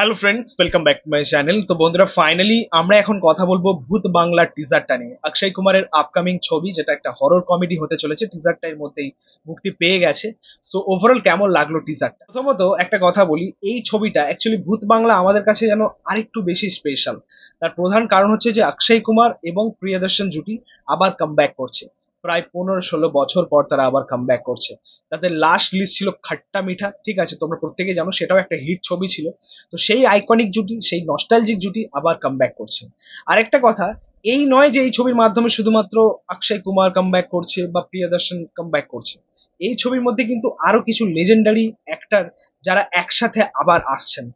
Hello friends, welcome back to my channel. তো বন্ধুরা, finally আমরা এখন কথা বলবো ভূত বাংলার টিজারটা নিয়ে। অক্ষয় কুমারের আপকামিং ছবি, যেটা একটা হরর কমেডি হতে চলেছে, টিজারটা এর মধ্যেই মুক্তি পেয়ে গেছে। সো ওভারঅল কেমন লাগলো টিজারটা? প্রথমত একটা কথা বলি, এই ছবিটা অ্যাকচুয়ালি ভূত বাংলা আমাদের কাছে যেন আরেকটু বেশি স্পেশাল। তার প্রধান কারণ হচ্ছে যে অক্ষয় কুমার এবং প্রিয়দর্শন জুটি আবার কামব্যাক করছে। প্রায় 15-16 বছর পর তারা আবার কামব্যাক করছে। তাদের লাস্ট লিস্ট ছিল খাট্টা মিঠা, ঠিক আছে, তোমরা প্রত্যেকে জানো, সেটাও একটা হিট ছবি ছিল। তো সেই আইকনিক জুটি, সেই নস্টালজিক জুটি আবার কামব্যাক করছে। আরেকটা কথা, এই নয় যে এই ছবির মাধ্যমে শুধুমাত্র অক্ষয় কুমার কামব্যাক করছে বা প্রিয়দর্শন কামব্যাক করছে। এই ছবির মধ্যে কিন্তু আরো কিছু লেজেন্ডারি অ্যাক্টর যারা একসাথে আবার আসছেন।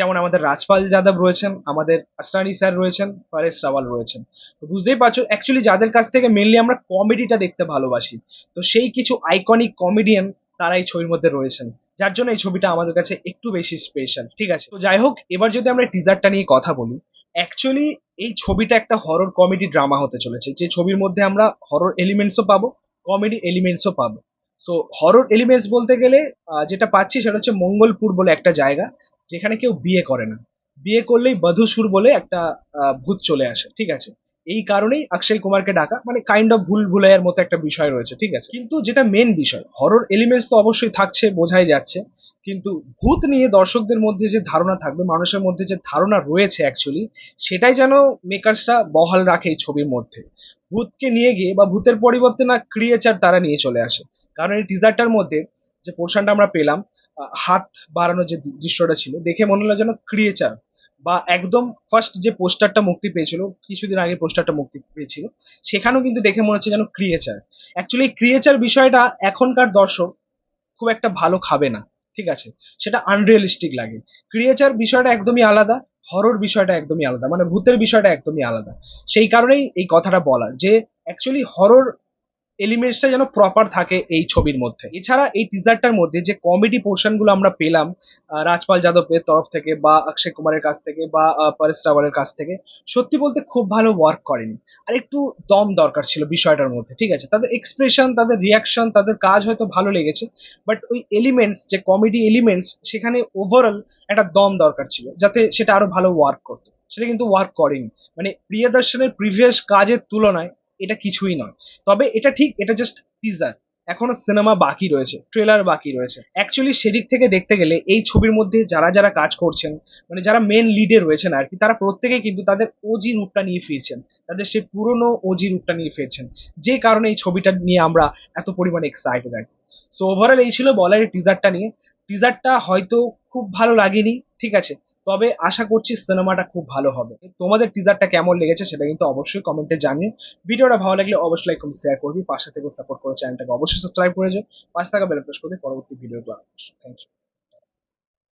যেমন আমাদের রাজপাল যাদব রয়েছেন, আমাদের আসরানি স্যার রয়েছেন, পরেশ রাওয়াল রয়েছেন। তো বুঝতেই পারছো অ্যাকচুয়ালি যাদের কাছ থেকে মেনলি আমরা কমেডিটা দেখতে ভালোবাসি। তো সেই কিছু আইকনিক কমেডিয়ান তারা এই ছবির মধ্যে রয়েছেন, যার জন্য এই ছবিটা আমাদের কাছে একটু বেশি স্পেশাল। ঠিক আছে, তো যাই হোক, এবার যদি আমরা টিজারটা নিয়ে কথা বলি, অ্যাকচুয়ালি এই ছবিটা একটা হরর কমেডি ড্রামা হতে চলেছে, যে ছবির মধ্যে আমরা হরর এলিমেন্টসও পাবো, কমেডি এলিমেন্টসও পাবো। সো হরর এলিমেন্টস বলতে গেলে যেটা পাচ্ছি সেটা হচ্ছে মঙ্গলপুর বলে একটা জায়গা, যেখানে কেউ বিয়ে করে না। বিয়ে করলেই বধূসুর বলে একটা ভূত চলে আসে, ঠিক আছে। এই কারণেই অক্ষয় কুমারকে ডাকা, মানে কাইন্ড অফ ভুল ভুলাইয়ার মতো একটা বিষয় রয়েছে, ঠিক আছে। কিন্তু যেটা মেন বিষয়, হরর এলিমেন্টস তো অবশ্যই থাকছে, বোঝাই যাচ্ছে। কিন্তু ভূত নিয়ে দর্শকদের মধ্যে যে ধারণা থাকবে, মানুষের মধ্যে যে ধারণা রয়েছে অ্যাকচুয়ালি, সেটাই যেন মেকার্সরা বহাল রাখে এই ছবির মধ্যে। ভূতকে নিয়ে গিয়ে বা ভূতের পরিবর্তে না ক্রিয়েচার তারা নিয়ে চলে আসে। কারণ এই টিজারটার মধ্যে যে পোর্শনটা আমরা পেলাম, হাত বাড়ানোর যে দৃশ্যটা ছিল, দেখে মনে হলো যেন ক্রিয়েচার, বা একদম ফার্স্ট যে পোস্টারটা মুক্তি পেয়েছিল, কিছুদিন আগে পোস্টারটা মুক্তি পেয়েছিল, সেখানেও কিন্তু দেখে মনে হচ্ছে যেন ক্রিয়েচার। অ্যাকচুয়ালি ক্রিয়েচার বিষয়টা এখনকার দর্শক খুব একটা ভালো খাবে না, ঠিক আছে। সেটা আনরিয়েলিস্টিক লাগে। ক্রিয়েচার বিষয়টা একদমই আলাদা, হরর বিষয়টা একদমই আলাদা, মানে ভূতের বিষয়টা একদমই আলাদা। সেই কারণেই এই কথাটা বলা যে অ্যাকচুয়ালি হরর এলিমেন্টসটা যেন প্রপার থাকে এই ছবির মধ্যে। এছাড়া এই টিজারটার মধ্যে যে কমেডি পোর্শন গুলো আমরা পেলাম রাজপাল যাদবের তরফ থেকে বা অক্ষয় কুমারের কাছ থেকে বা পরেশ রাওয়ালের কাছ থেকে, সত্যি বলতে খুব ভালো ওয়ার্ক করেনি। আর একটু দম দরকার ছিল বিষয়টার মধ্যে, ঠিক আছে। তাদের এক্সপ্রেশন, তাদের রিয়াকশন, তাদের কাজ হয়তো ভালো লেগেছে, বাট ওই এলিমেন্টস, যে কমেডি এলিমেন্টস, সেখানে ওভারঅল একটা দম দরকার ছিল যাতে সেটা আরো ভালো ওয়ার্ক করতো। সেটা কিন্তু ওয়ার্ক করেনি। মানে প্রিয়দর্শনের প্রিভিয়াস কাজের তুলনায় এটা কিছুই নয়। তবে এটা ঠিক, এটা জাস্ট টিজার। এখনো সিনেমা বাকি রয়েছে, ট্রেলার বাকি রয়েছে। অ্যাকচুয়ালি সেদিক থেকে দেখতে গেলে এই ছবির মধ্যে যারা যারা কাজ করছেন, মানে যারা মেন লিডে রয়েছেন আর কি, তারা প্রত্যেকেই কিন্তু তাদের ওজি রূপটা নিয়ে ফিরছেন, তাদের সেই পুরনো ওজি রূপটা নিয়ে ফিরছেন। যে কারণে এই ছবিটা নিয়ে আমরা এত পরিমাণে এক্সাইটেড আর কি। সো ওভারঅল এই ছিল বলার এই টিজারটা নিয়ে। টিজারটা হয়তো খুব ভালো লাগেনি, ঠিক আছে, তবে আশা করছি সিনেমাটা খুব ভালো হবে। তোমাদের টিজারটা কেমন লেগেছে সেটা কিন্তু অবশ্যই কমেন্টে জানিও। ভিডিওটা ভালো লাগলে অবশ্যই লাইক কমেন্ট শেয়ার করবি, পাশে থেকে সাপোর্ট করে চ্যানেলটাকে অবশ্যই সাবস্ক্রাইব করে যাও, পাশে থাকা বেল প্রেস করে পরবর্তী ভিডিও। Thank you.